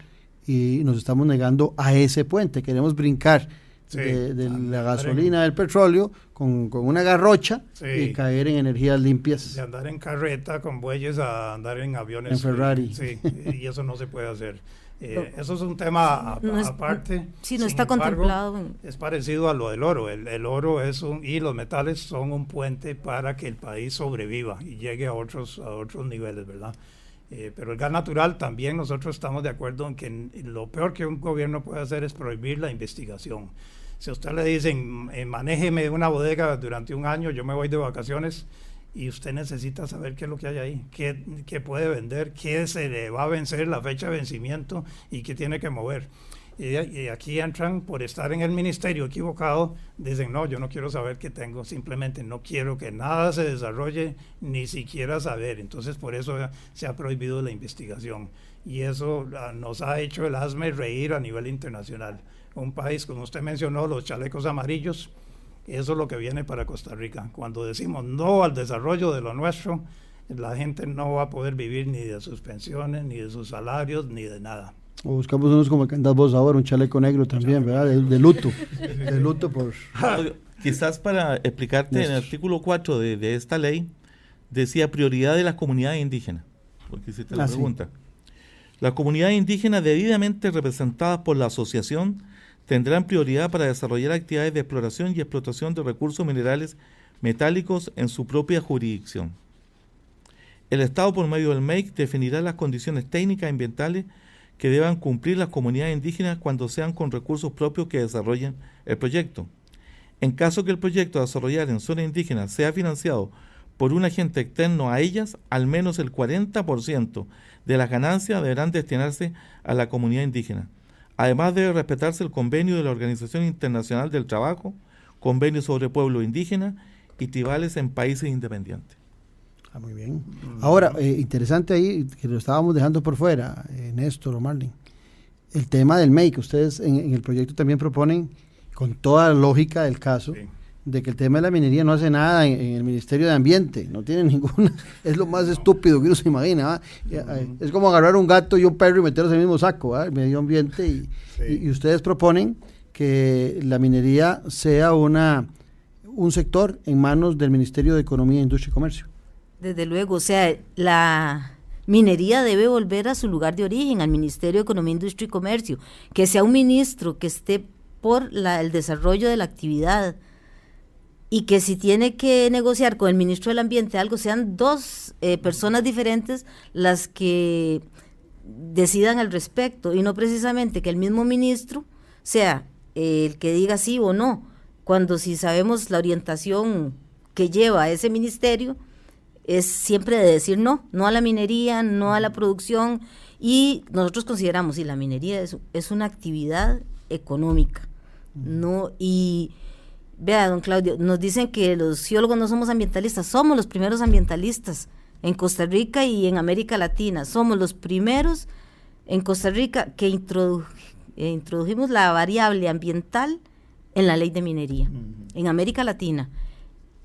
y nos estamos negando a ese puente. Queremos brincar de la gasolina, del petróleo, con una garrocha y caer en energías limpias. De andar en carreta con bueyes a andar en aviones. En Ferrari. Sí, y eso no se puede hacer. Eso es un tema aparte. Sí, no está contemplado. Es parecido a lo del oro. El oro y los metales son un puente para que el país sobreviva y llegue a otros niveles, ¿verdad? Pero el gas natural también nosotros estamos de acuerdo en que lo peor que un gobierno puede hacer es prohibir la investigación. Si a usted le dicen, manéjeme una bodega durante 1 año, yo me voy de vacaciones, y usted necesita saber qué es lo que hay ahí, qué puede vender, qué se le va a vencer, la fecha de vencimiento y qué tiene que mover. Y aquí entran por estar en el ministerio equivocado, dicen, no, yo no quiero saber qué tengo, simplemente no quiero que nada se desarrolle, ni siquiera saber. Entonces por eso se ha prohibido la investigación. Y eso nos ha hecho el hazme reír a nivel internacional. Un país, como usted mencionó, los chalecos amarillos, eso es lo que viene para Costa Rica. Cuando decimos no al desarrollo de lo nuestro, la gente no va a poder vivir ni de sus pensiones, ni de sus salarios, ni de nada. O buscamos unos como que andas vos ahora, un chaleco negro también, ¿verdad? De luto. De luto por... Quizás para explicarte, en el artículo 4 de esta ley, decía prioridad de las comunidades indígenas, porque hiciste la pregunta. Sí. Las comunidades indígenas debidamente representadas por la asociación tendrán prioridad para desarrollar actividades de exploración y explotación de recursos minerales metálicos en su propia jurisdicción. El Estado, por medio del MEIC, definirá las condiciones técnicas y ambientales que deban cumplir las comunidades indígenas cuando sean con recursos propios que desarrollen el proyecto. En caso que el proyecto a desarrollar en zona indígena sea financiado por un agente externo a ellas, al menos el 40% de las ganancias deberán destinarse a la comunidad indígena. Además, debe respetarse el convenio de la Organización Internacional del Trabajo, convenio sobre pueblos indígenas y tribales en países independientes. Muy bien. Ahora, interesante ahí, que lo estábamos dejando por fuera, Néstor o Marlene, el tema del MEIC. Ustedes en el proyecto también proponen, con toda la lógica del caso, de que el tema de la minería no hace nada en el Ministerio de Ambiente, no tiene ninguna, es lo más estúpido que uno se imagina, es como agarrar un gato y un perro y meterlos en el mismo saco, el medio ambiente, y ustedes proponen que la minería sea un sector en manos del Ministerio de Economía, Industria y Comercio. Desde luego, o sea, la minería debe volver a su lugar de origen, al Ministerio de Economía, Industria y Comercio, que sea un ministro que esté por el desarrollo de la actividad, y que si tiene que negociar con el ministro del Ambiente algo, sean 2 personas diferentes las que decidan al respecto, y no precisamente que el mismo ministro sea el que diga sí o no, cuando si sabemos la orientación que lleva ese ministerio, es siempre de decir no a la minería, no a la producción, y nosotros consideramos, la minería es una actividad económica, no, y vea, don Claudio, nos dicen que los geólogos no somos ambientalistas, somos los primeros ambientalistas en Costa Rica y en América Latina, somos los primeros en Costa Rica que introdujimos la variable ambiental en la ley de minería, en América Latina,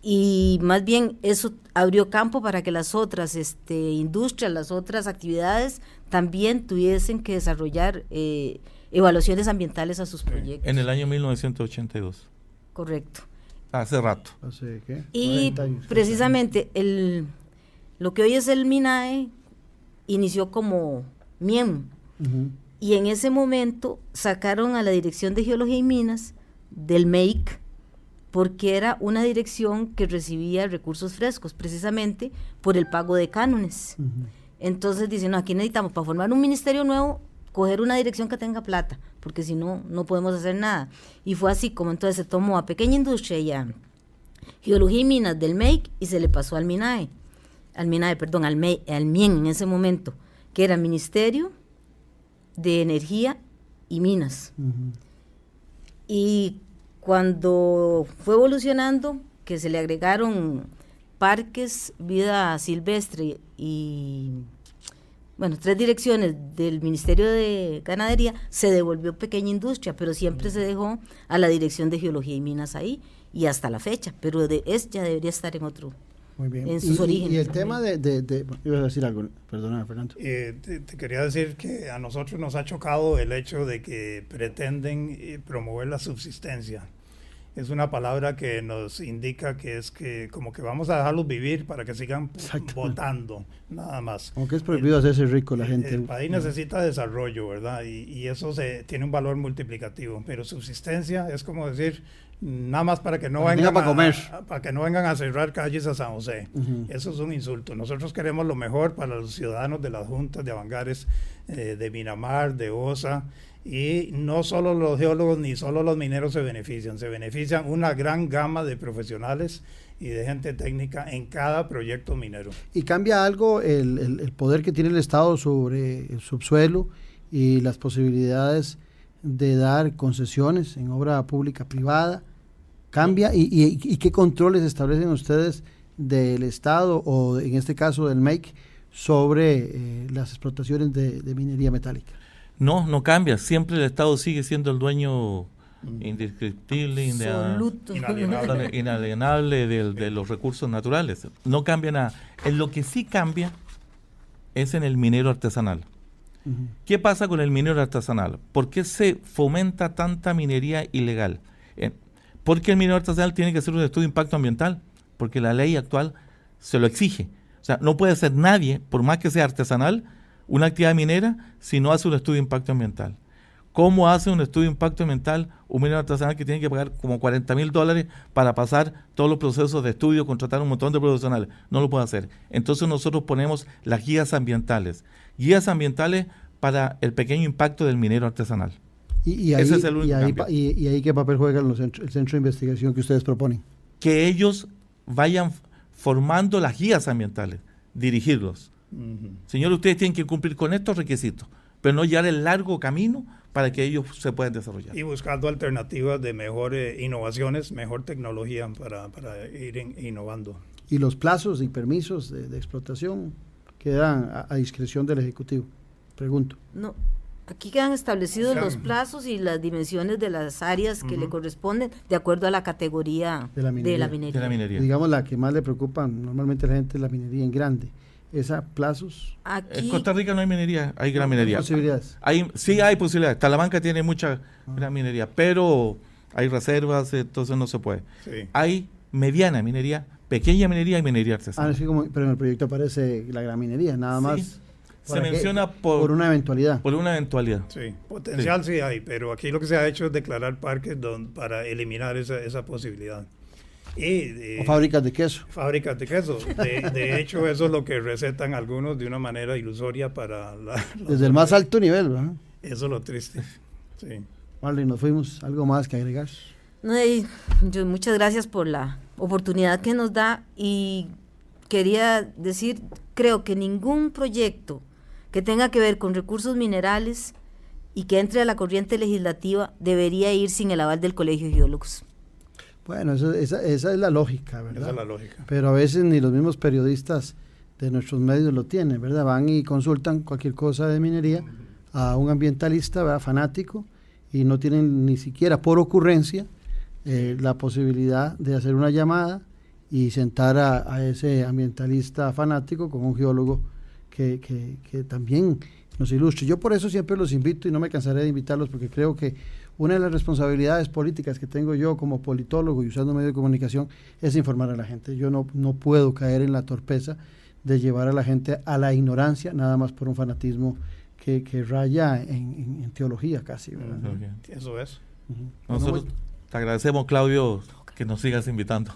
y más bien eso abrió campo para que las otras industrias, las otras actividades también tuviesen que desarrollar evaluaciones ambientales a sus proyectos. En el año 1982. Correcto. Hace rato. ¿Hace qué? Y precisamente lo que hoy es el MINAE inició como MIEM, y en ese momento sacaron a la Dirección de Geología y Minas del MEIC, porque era una dirección que recibía recursos frescos, precisamente por el pago de cánones. Entonces dicen, no, aquí necesitamos para formar un ministerio nuevo, coger una dirección que tenga plata, porque si no, no podemos hacer nada. Y fue así como entonces se tomó a Pequeña Industria y a Geología y Minas del MEIC y se le pasó al MINAE, al MIEN en ese momento, que era Ministerio de Energía y Minas. Y cuando fue evolucionando, que se le agregaron parques, vida silvestre y, bueno, 3 direcciones del Ministerio de Ganadería, se devolvió Pequeña Industria, pero siempre se dejó a la Dirección de Geología y Minas ahí, y hasta la fecha, pero ya debería estar en otro, muy bien, en sus orígenes. Y el tema ibas a decir algo, perdona, Fernando. Te quería decir que a nosotros nos ha chocado el hecho de que pretenden promover la subsistencia. Es una palabra que nos indica que es que como que vamos a dejarlos vivir para que sigan votando, nada más. Como que es prohibido hacerse rico la gente. El país necesita desarrollo, ¿verdad? Y eso tiene un valor multiplicativo, pero subsistencia es como decir, nada más para que no vengan para que no vengan a cerrar calles a San José. Eso es un insulto. Nosotros queremos lo mejor para los ciudadanos de las juntas de Avangares, de Miramar, de Osa. Y no solo los geólogos ni solo los mineros se benefician una gran gama de profesionales y de gente técnica en cada proyecto minero. ¿Y cambia algo el poder que tiene el Estado sobre el subsuelo y las posibilidades de dar concesiones en obra pública privada? ¿Cambia? ¿Y qué controles establecen ustedes del Estado o en este caso del MEIC sobre las explotaciones de minería metálica? No cambia, siempre el Estado sigue siendo el dueño indescriptible, inalienable de los recursos naturales. No cambia nada. En lo que sí cambia es en el minero artesanal. ¿Qué pasa con el minero artesanal? ¿Por qué se fomenta tanta minería ilegal? Porque el minero artesanal tiene que hacer un estudio de impacto ambiental, porque la ley actual se lo exige. O sea, no puede ser nadie, por más que sea artesanal, una actividad minera si no hace un estudio de impacto ambiental. ¿Cómo hace un estudio de impacto ambiental un minero artesanal que tiene que pagar como $40,000 para pasar todos los procesos de estudio, contratar un montón de profesionales? No lo puede hacer. Entonces nosotros ponemos las guías ambientales para el pequeño impacto del minero artesanal. Ese es el único cambio. ¿Y ahí qué papel juega el centro de investigación que ustedes proponen? Que ellos vayan formando las guías ambientales, dirigirlos. Señor, ustedes tienen que cumplir con estos requisitos, pero no llevar el largo camino para que ellos se puedan desarrollar. Y buscando alternativas de mejores innovaciones, mejor tecnología para ir innovando. ¿Y los plazos y permisos de explotación quedan a discreción del Ejecutivo? Pregunto. No, aquí quedan establecidos los plazos y las dimensiones de las áreas que le corresponden de acuerdo a la categoría de la minería. Digamos, la que más le preocupa normalmente a la gente es la minería en grande. ¿Esa plazos? En Costa Rica no hay minería, hay gran minería. ¿Hay posibilidades? Sí hay posibilidades. Talamanca tiene mucha gran minería, pero hay reservas, entonces no se puede. Sí. Hay mediana minería, pequeña minería y minería artesanal. Pero en el proyecto aparece la gran minería, nada más. Se menciona por una eventualidad. Por una eventualidad. Sí, potencial sí hay, pero aquí lo que se ha hecho es declarar parques para eliminar esa posibilidad. O fábricas de queso. Fábricas de queso. De hecho, eso es lo que recetan algunos de una manera ilusoria para desde el más alto nivel, ¿verdad? Eso es lo triste. Sí. Vale, nos fuimos. ¿Algo más que agregar? Muchas gracias por la oportunidad que nos da y quería decir, creo que ningún proyecto que tenga que ver con recursos minerales y que entre a la corriente legislativa debería ir sin el aval del Colegio de Geólogos. Bueno, esa es la lógica, ¿verdad? Esa es la lógica. Pero a veces ni los mismos periodistas de nuestros medios lo tienen, ¿verdad? Van y consultan cualquier cosa de minería a un ambientalista, ¿verdad?, fanático, y no tienen ni siquiera por ocurrencia la posibilidad de hacer una llamada y sentar a ese ambientalista fanático con un geólogo que también nos ilustre. Yo por eso siempre los invito y no me cansaré de invitarlos, porque creo que una de las responsabilidades políticas que tengo yo como politólogo y usando medios de comunicación es informar a la gente. Yo no puedo caer en la torpeza de llevar a la gente a la ignorancia, nada más por un fanatismo que raya en teología casi, ¿verdad? Eso es. Nosotros te agradecemos, Claudio, que nos sigas invitando.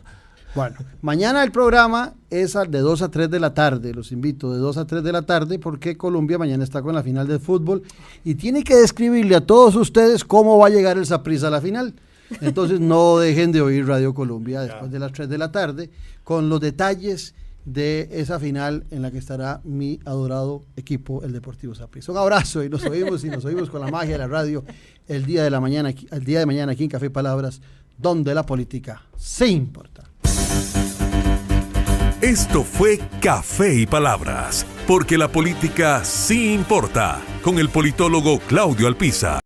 Bueno, mañana el programa es de 2 a 3 de la tarde, los invito de 2 a 3 de la tarde porque Colombia mañana está con la final del fútbol y tiene que describirle a todos ustedes cómo va a llegar el Saprissa a la final. Entonces no dejen de oír Radio Colombia después de las 3 de la tarde con los detalles de esa final en la que estará mi adorado equipo, el Deportivo Saprissa. Un abrazo y nos oímos con la magia de la radio el día de mañana aquí en Café y Palabras, donde la política sí importa. Esto fue Café y Palabras, porque la política sí importa, con el politólogo Claudio Alpizar.